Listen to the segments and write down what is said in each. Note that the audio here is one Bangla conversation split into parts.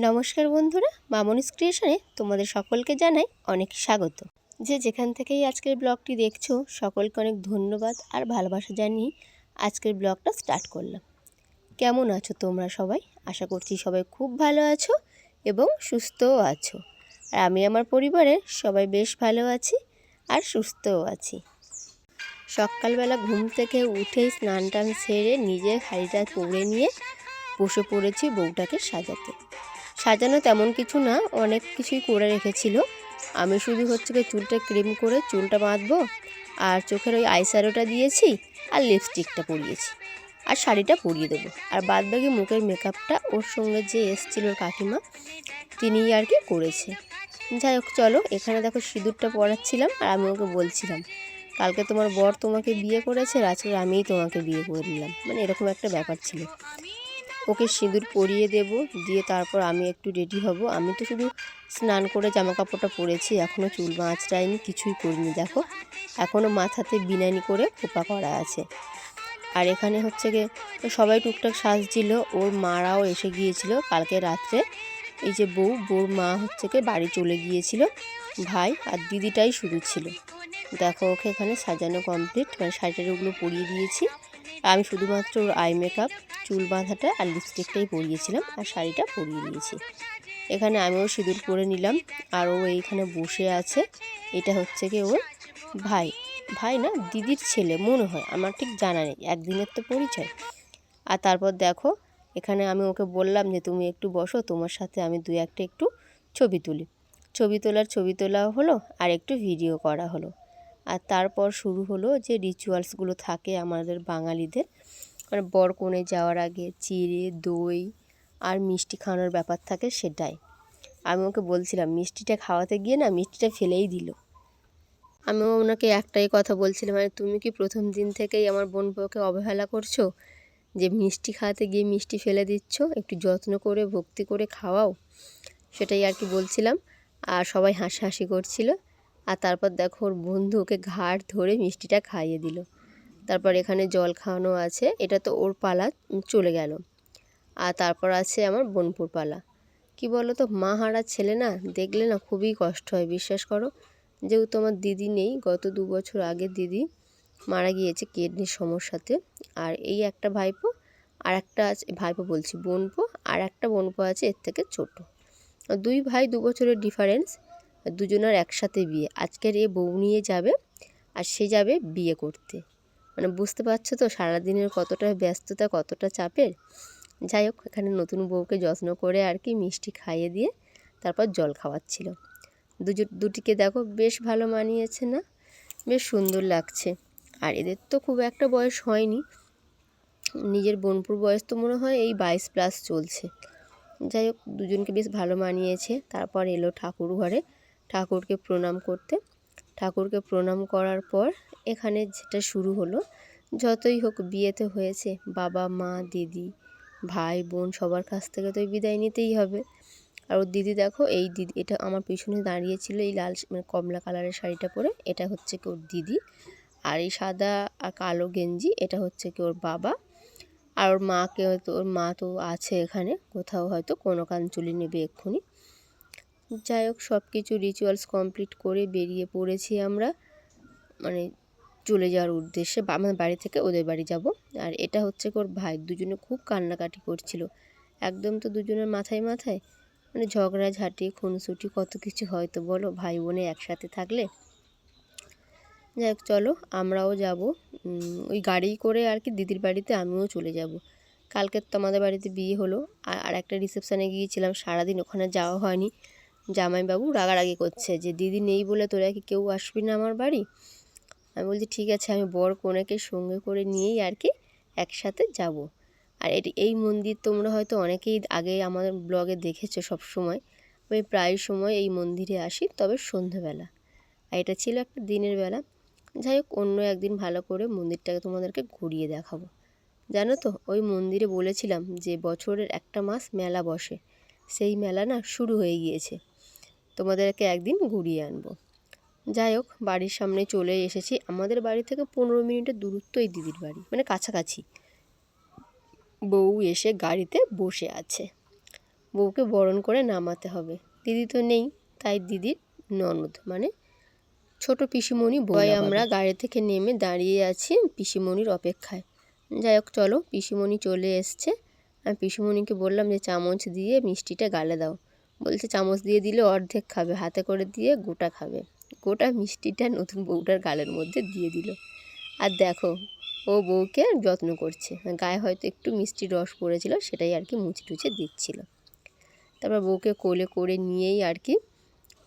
নমস্কার বন্ধুরা, মামনিস ক্রিয়েশনে তোমাদের সকলকে জানাই অনেক স্বাগত। যে যেখান থেকেই আজকের ব্লগটি দেখছো সকলকে অনেক ধন্যবাদ আর ভালোবাসা জানিয়ে আজকের ব্লগটা স্টার্ট করলাম। কেমন আছো তোমরা সবাই? আশা করছি সবাই খুব ভালো আছো এবং সুস্থও আছো। আর আমি আমার পরিবারের সবাই বেশ ভালো আছি আর সুস্থও আছি। সকালবেলা ঘুম থেকে উঠেই স্নান টান সেরে নিজের শাড়িটা পরে নিয়ে বসে পড়েছি বউটাকে সাজাতে। সাজানো তেমন কিছু না, অনেক কিছুই করে রেখেছিল। আমি শুধু চুলটা ক্রিম করে চুলটা বাঁধবো আর চোখের ওই আইশ্যাডোটা দিয়েছি আর লিপস্টিকটা পরিয়েছি আর শাড়িটা পরিয়ে দেবো। আর বাদবাকি মুখের মেকআপটা ওর সঙ্গে যে এসেছিল কাকিমা তিনিই আর কি করেছে। যাই হোক চলো, এখানে দেখো সিঁদুরটা পরাচ্ছিলাম আর আমি ওকে বলছিলাম কালকে তোমার বর তোমাকে বিয়ে করেছে, আজকে আমিই তোমাকে বিয়ে করে দিলাম, মানে এরকম একটা ব্যাপার ছিল। ওকে সিঁদুর পরিয়ে দেব, দিয়ে তারপর আমি একটু রেডি হব। আমি তো শুধু স্নান করে জামা কাপড়টা পরেছি, এখনও চুল আঁচড়াইনি, কিছুই করিনি। দেখো এখনও মাথাতে বিনানি করে খোপা করা আছে। আর এখানে সবাই টুকটাক সাজছিল, ওর মারাও এসে গিয়েছিল কালকে রাত্রে। এই যে বউর মা বাড়ি চলে গিয়েছিল, ভাই আর দিদিটাই শুধু ছিল। দেখো ওকে এখানে সাজানো কমপ্লিট, মানে শাড়িটাগুলো পরিয়ে দিয়েছি। আমি শুধুমাত্র ওর আই মেকআপ, চুল বাঁধাটা আর লিপস্টিকটাই পরিয়েছিলাম আর শাড়িটা পরিয়ে দিয়েছি। এখানে আমিও সিঁদুর পরে নিলাম আর ও এইখানে বসে আছে। এটা ওর ভাই না দিদির ছেলে মনে হয়, আমার ঠিক জানা নেই, একদিনের তো পরিচয়। আর তারপর দেখো এখানে আমি ওকে বললাম যে তুমি একটু বসো, তোমার সাথে আমি দু একটা একটু ছবি তুলি। ছবি তোলা হলো আর একটু ভিডিও করা হলো। আর তারপর শুরু হলো যে রিচুয়ালসগুলো থাকে আমাদের বাঙালিদের, মানে বর কনে যাওয়ার আগে চিড়ে দই আর মিষ্টি খাওয়ানোর ব্যাপার থাকে, সেটাই। আমি ওকে বলছিলাম মিষ্টিটা খাওয়াতে গিয়ে না মিষ্টিটা ফেলেই দিল। আমিও ওনাকে একটাই কথা বলছিলাম, মানে তুমি কি প্রথম দিন থেকেই আমার বোন বউকে অবহেলা করছো যে মিষ্টি খাওয়াতে গিয়ে মিষ্টি ফেলে দিচ্ছ? একটু যত্ন করে ভক্তি করে খাওয়াও, সেটাই আর কি বলছিলাম। আর সবাই হাসাহাসি করছিল। আর তারপর দেখো ওর বন্ধু ওকে ঘাড় ধরে মিষ্টিটা খাইয়ে দিল। তারপর এখানে জল খাওয়ানো আছে, এটা তো ওর পালা চলে গেল। আর তারপর আছে আমার বোনপুর পালা। কি বলো তো, মা হারা ছেলে না দেখলে না খুবই কষ্ট হয়, বিশ্বাস করো। যেহেতু আমার দিদি নেই, গত 2 বছর আগে দিদি মারা গিয়েছে কিডনির সমস্যাতে। আর এই একটা ভাইপো, আর একটা আছে ভাইপো বলছি বোনপো, আর একটা বোনপো আছে এর থেকে ছোটো। 2 ভাই 2 বছরের ডিফারেন্স, দুজনের একসাথে বিয়ে। আজকের এ বউ নিয়ে যাবে আর সে যাবে বিয়ে করতে, মানে বুঝতে পারছো তো সারাদিনের কতটা ব্যস্ততা, কতটা চাপের। যাই হোক এখানে নতুন বউকে যত্ন করে আর কি মিষ্টি খাইয়ে দিয়ে তারপর জল খাওয়াচ্ছিল। দুটিকে দেখো বেশ ভালো মানিয়েছে না, বেশ সুন্দর লাগছে। আর এদের তো খুব একটা বয়স হয়নি, নিজের বোনপুর বয়স তো মনে হয় এই 22+ চলছে। যাই হোক দুজনকে বেশ ভালো মানিয়েছে। তারপর এলো ঠাকুর ঘরে ঠাকুরকে প্রণাম করতে। ঠাকুরকে প্রণাম করার পর এখানে যেটা শুরু হলো, যতই হোক বিয়েতে হয়েছে বাবা মা দিদি ভাই বোন সবার কাছ থেকে তো বিদায় নিতেই হবে। আর ওর দিদি দেখো, এই দিদি এটা আমার পিছনে দাঁড়িয়েছিল, এই লাল মানে কমলা কালারের শাড়িটা পরে, এটা কি ওর দিদি। আর এই সাদা আর কালো গেঞ্জি এটা কি ওর বাবা। আর ওর মাকে হয়তো, ওর মা তো আছে এখানে কোথাও, হয়তো কোনো কানচুলি নেবে এক্ষুনি। যাই হোক সব কিছু রিচুয়ালস কমপ্লিট করে বেরিয়ে পড়েছি আমরা, মানে চলে যাওয়ার উদ্দেশ্যে। আমাদের বাড়ি থেকে ওদের বাড়ি যাব। আর এটা ওর ভাই, দুজনে খুব কান্নাকাটি করছিল একদম। তো দুজনের মাথায় মানে ঝগড়াঝাঁটি খুনসুটি কত কিছু হয়তো বলো ভাই বোনে একসাথে থাকলে। যাই হোক চলো আমরাও যাব ওই গাড়ি করে আর কি দিদির বাড়িতে আমিও চলে যাব। কালকে তো আমাদের বাড়িতে বিয়ে হলো, আর একটা রিসেপশানে গিয়েছিলাম, সারাদিন ওখানে যাওয়া হয়নি। জামাইবাবু রাগারাগি করছে যে দিদি নেই বলে তোরা কি কেউ আসবি না আমার বাড়ি। আমি বলছি ঠিক আছে, আমি বর কনেকে সঙ্গে করে নিয়েই আর কি একসাথে যাব। আর এই মন্দির তোমরা হয়তো অনেকেই আগে আমাদের ব্লগে দেখেছো। সব সময় আমি প্রায় সময় এই মন্দিরে আসি, তবে সন্ধ্যেবেলা। আর এটা ছিল একটা দিনের বেলা। যাই হোক অন্য একদিন ভালো করে মন্দিরটাকে তোমাদেরকে ঘুরিয়ে দেখাবো। জানো তো ওই মন্দিরে বলেছিলাম যে বছরের একটা মাস মেলা বসে, সেই মেলা না শুরু হয়ে গিয়েছে, তোমাদেরকে একদিন ঘুরিয়ে আনবো। যাই হোক বাড়ির সামনে চলে এসেছি। আমাদের বাড়ি থেকে 15 মিনিটের দূরত্ব এই দিদির বাড়ি, মানে কাছাকাছি। বউ এসে গাড়িতে বসে আছে। বউকে বরণ করে নামাতে হবে। দিদি তো নেই, তাই দিদির ননদ মানে ছোট পিসিমণি বউ। আমরা গাড়ি থেকে নেমে দাঁড়িয়ে আছি পিসিমণির অপেক্ষায়। যাই হোক চলো, পিসিমণি চলে এসছে। আমি পিসিমণিকে বললাম যে চামচ দিয়ে মিষ্টিটা গালে দাও। বলছে চামচ দিয়ে দিলে অর্ধেক খাবে, হাতে করে দিয়ে গোটা খাবে। গোটা মিষ্টিটা নতুন বউটার গালের মধ্যে দিয়ে দিল। আর দেখো ও বউকে যত্ন করছে, গায়ে হয়তো একটু মিষ্টির রস পড়েছিল, সেটাই আর কি মুছে টুছে দিচ্ছিল। তারপর বউকে কোলে করে নিয়েই আর কি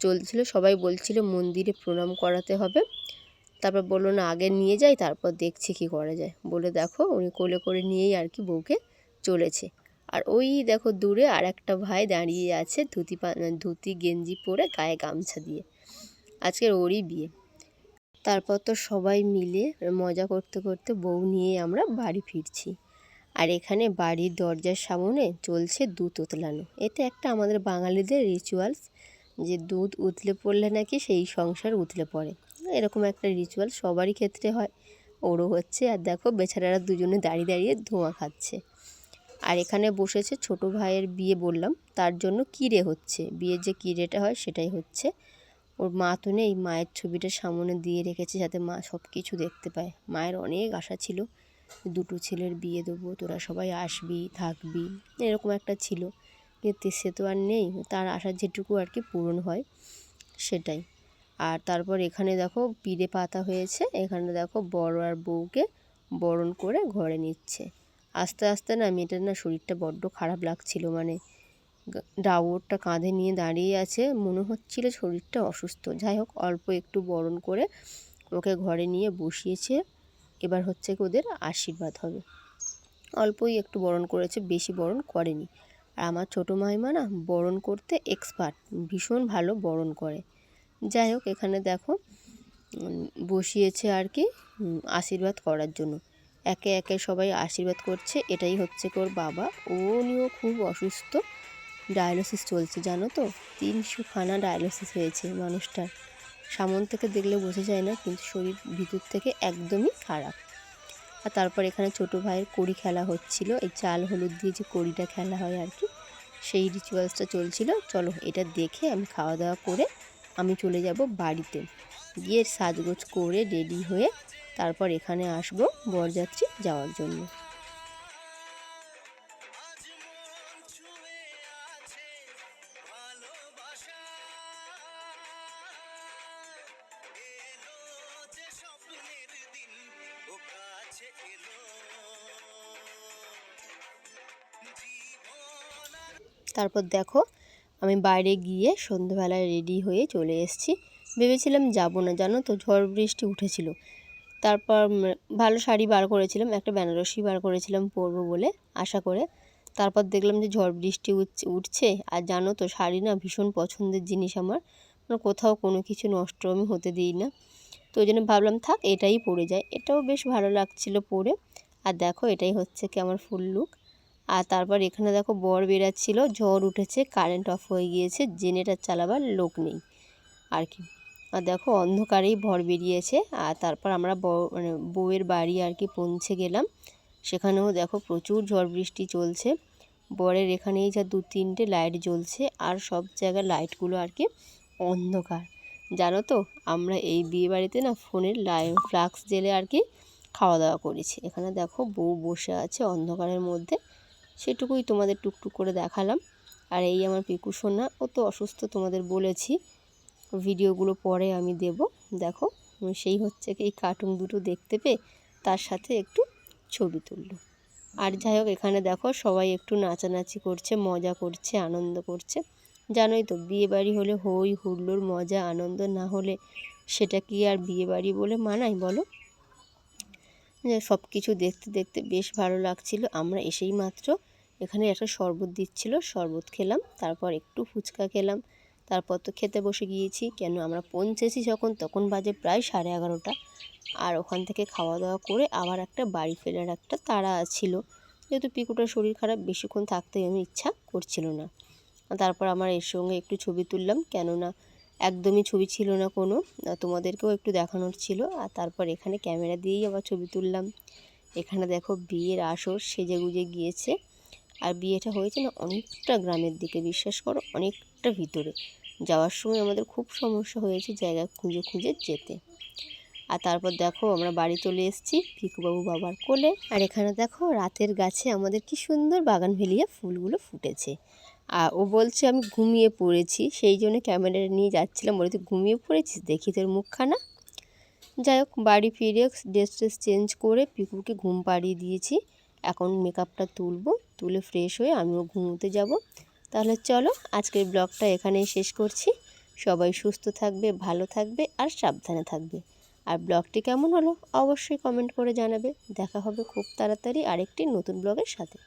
চলছিল। সবাই বলছিল মন্দিরে প্রণাম করাতে হবে। তারপর বললো না আগে নিয়ে যাই, তারপর দেখছি কি করা যায় বলে দেখো উনি কোলে করে নিয়েই আর কি বউকে চলেছে। আর ওই দেখো দূরে আর একটা ভাই দাঁড়িয়ে আছে ধুতি গেঞ্জি পরে গায়ে গামছা দিয়ে, আজকের ওরই বিয়ে। তারপর তো সবাই মিলে মজা করতে করতে বউ নিয়ে আমরা বাড়ি ফিরছি। আর এখানে বাড়ির দরজার সামনে চলছে দুধ উতলানো। এটা একটা আমাদের বাঙালিদের রিচুয়ালস, যে দুধ উতলে পড়লে নাকি সেই সংসার উতলে পড়ে, এরকম একটা রিচুয়াল সবারই ক্ষেত্রে হয়, ওরও হচ্ছে। আর দেখো বেচারারা দুজনে দাঁড়িয়ে দাঁড়িয়ে ধোঁয়া খাচ্ছে। আর এখানে বসেছে ছোট ভাইয়ের বিয়ে, বললাম তার জন্য কিরে হচ্ছে, বিয়ের যে কিরেটা হয় সেটাই হচ্ছে। ওর মা তো নেই, মায়ের ছবিটা সামনে দিয়ে রেখেছে যাতে মা সব কিছু দেখতে পায়। মায়ের অনেক আশা ছিল, দুটো ছেলের বিয়ে দেবো, তোরা সবাই আসবি থাকবি, এরকম একটা ছিল। কিন্তু সে তো আর নেই, তার আশা যেটুকু আর কি পূরণ হয় সেটাই। আর তারপর এখানে দেখো পিড়ে পাতা হয়েছে, এখানে দেখো বড় আর বউকে বরণ করে ঘরে নিচ্ছে। আস্তে আস্তে না মেয়েটার না শরীরটা বড্ড খারাপ লাগছিল, মানে ডাবরটা কাঁধে নিয়ে দাঁড়িয়ে আছে, মনে হচ্ছিল শরীরটা অসুস্থ। যাই হোক অল্প একটু বরণ করে ওকে ঘরে নিয়ে বসিয়েছে। এবার হচ্ছে কি ওদের আশীর্বাদ হবে। অল্পই একটু বরণ করেছে, বেশি বরণ করেনি। আর আমার ছোটো মাইমা না বরণ করতে এক্সপার্ট, ভীষণ ভালো বরণ করে। যাই হোক এখানে দেখো বসিয়েছে আর কি আশীর্বাদ করার জন্য। একে একে সবাই আশীর্বাদ করছে। এটাই হচ্ছে কি ওর বাবা, উনিও খুব অসুস্থ, ডায়ালিসিস চলছে জানো তো, 300খানা ডায়ালিসিস হয়েছে মানুষটার। সামন থেকে দেখলে বোঝা যায় না, কিন্তু শরীর ভিতর থেকে একদমই খারাপ। আর তারপর এখানে ছোটো ভাইয়ের কড়ি খেলা হচ্ছিল, এই চাল হলুদ দিয়ে যে কড়িটা খেলা হয় আর কি, সেই রিচুয়ালসটা চলছিল। চলো এটা দেখে আমি খাওয়া দাওয়া করে আমি চলে যাব বাড়িতে, গিয়ে সাজগোজ করে রেডি হয়ে তারপর এখানে আসবো বরযাত্রী যাওয়ার জন্য। তারপর দেখো আমি বাইরে গিয়ে সন্ধ্যেবেলায় রেডি হয়ে চলে এসেছি। ভেবেছিলাম যাব না, জানো তো ঝড় বৃষ্টি উঠেছিল। তারপর ভালো শাড়ি বার করেছিলাম, একটা বেনারসি বার করেছিলাম পরবো বলে আশা করে। তারপর দেখলাম যে ঝড় বৃষ্টি উঠছে। আর জানো তো শাড়ি না ভীষণ পছন্দের জিনিস আমার, কোথাও কোনো কিছু নষ্ট আমি হতে দিই না। তো ওই জন্য ভাবলাম থাক এটাই পরে যায়, এটাও বেশ ভালো লাগছিল পরে। আর দেখো এটাই হচ্ছে কি আমার ফুল লুক। আর তারপর এখানে দেখো বর বেরাচ্ছিল, ঝড় উঠেছে, কারেন্ট অফ হয়ে গিয়েছে, জেনারেটর চালাবার লোক নেই আর কি। আর দেখো অন্ধকারেই বর বেরিয়েছে। আর তারপর আমরা মানে বউয়ের বাড়ি আর কি পৌঁছে গেলাম। সেখানেও দেখো প্রচুর ঝড় বৃষ্টি চলছে। বরের এখানেই যা 2-3টে লাইট জ্বলছে, আর সব জায়গার লাইটগুলো আর কি অন্ধকার। জানো তো আমরা এই বিয়ে বাড়িতে না ফোনের ফ্লাক্স জেলে আর কি খাওয়া দাওয়া করেছি। এখানে দেখো বউ বসে আছে অন্ধকারের মধ্যে, সেটুকুই তোমাদের টুকটুক করে দেখালাম। আর এই আমার পিকু সোনা, ও তো অসুস্থ তোমাদের বলেছি, ভিডিওগুলো পরে আমি দেব। দেখো সেই হচ্ছে এই কার্টুন দুটো দেখতে পেয়ে তার সাথে একটু ছবি তুললো। আর যাই হোক এখানে দেখো সবাই একটু নাচানাচি করছে, মজা করছে, আনন্দ করছে। জানোই তো বিয়েবাড়ি হলে হই হুল্লোড় মজা আনন্দ না হলে সেটা কি আর বিয়েবাড়ি বলে মানায় বলো। সব কিছু দেখতে দেখতে বেশ ভালো লাগছিল। আমরা এসেই মাত্র এখানে একটা শরবত দিচ্ছিল, শরবত খেলাম, তারপর একটু ফুচকা খেলাম, তারপর তো খেতে বসে গিয়েছি। কেন আমরা পৌঁছেছি যখন তখন বাজে প্রায় 11:30। আর ওখান থেকে খাওয়া দাওয়া করে আবার একটা বাড়ি ফেরার একটা তাড়া ছিল, যেহেতু পিকুটার শরীর খারাপ, বেশিক্ষণ থাকতে আমি ইচ্ছা করছিল না। তারপর আমার এর সঙ্গে একটু ছবি তুললাম, কেননা একদমই ছবি ছিল না কোনো, তোমাদেরকেও একটু দেখানোর ছিল। আর তারপর এখানে ক্যামেরা দিয়েই আবার ছবি তুললাম। এখানে দেখো বিয়ের আসর সেজে গুজে গিয়েছে। আর বিয়েটা হয়েছে না অনেকটা গ্রামের দিকে, বিশ্বাস করো অনেকটা ভিতরে। যাওয়ার সময় আমাদের খুব সমস্যা হয়েছে জায়গা খুঁজে খুঁজে যেতে। আর তারপর দেখো আমরা বাড়ি চলে এসেছি পিকুবাবু বাবার কোলে। আর এখানে দেখো রাতের গাছে আমাদের কি সুন্দর বাগানভেলিয়া ফুলগুলো ফুটেছে। আর ও বলছে আমি ঘুমিয়ে পড়েছি, সেই জন্য ক্যামেরা নিয়ে যাচ্ছিলাম। বলে তুই ঘুমিয়ে পড়েছিস, দেখি তোর মুখখানা। যাই হোক বাড়ি ফিরে ড্রেস চেঞ্জ করে পিকুকে ঘুম পাড়িয়ে দিয়েছি। এখন মেকআপটা তুলে ফ্রেশ হয়ে আমিও ঘুমোতে যাব। তাহলে চলো আজকের ব্লগটা এখানেই শেষ করছি। সবাই সুস্থ থাকবে, ভালো থাকবে আর সাবধানে থাকবে। আর ব্লগটি কেমন হলো অবশ্যই কমেন্ট করে জানাবে। দেখা হবে খুব তাড়াতাড়ি আরেকটি নতুন ব্লগের সাথে।